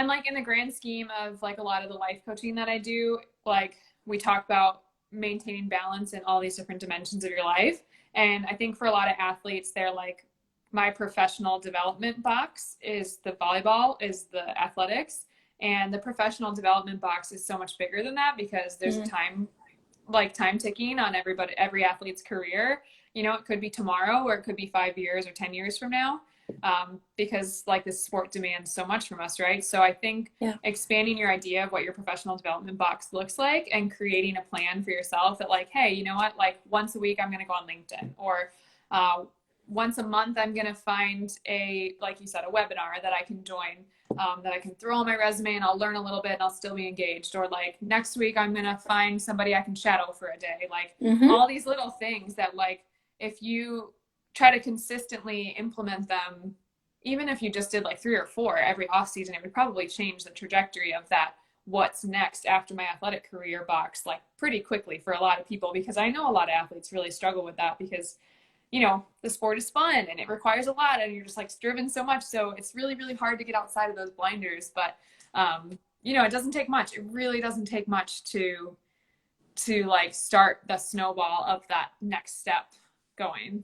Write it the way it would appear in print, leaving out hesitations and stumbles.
And like in the grand scheme of like a lot of the life coaching that I do, like we talk about maintaining balance in all these different dimensions of your life. And I think for a lot of athletes, they're like, my professional development box is the volleyball, is the athletics. And the professional development box is so much bigger than that because there's a time ticking on every athlete's career. You know, it could be tomorrow or it could be 5 years or 10 years from now. Because like this sport demands so much from us, right? So I think expanding your idea of what your professional development box looks like and creating a plan for yourself that like, hey, you know what, like once a week I'm going to go on LinkedIn, or once a month I'm going to find like you said, a webinar that I can join, that I can throw on my resume and I'll learn a little bit and I'll still be engaged. Or like next week I'm going to find somebody I can shadow for a day. Like all these little things that like, if you try to consistently implement them, even if you just did like 3 or 4 every off season, it would probably change the trajectory of that what's next after my athletic career box like pretty quickly for a lot of people, because I know a lot of athletes really struggle with that because, you know, the sport is fun and it requires a lot and you're just like driven so much. So it's really, really hard to get outside of those blinders. But, you know, it doesn't take much. It really doesn't take much to like start the snowball of that next step going.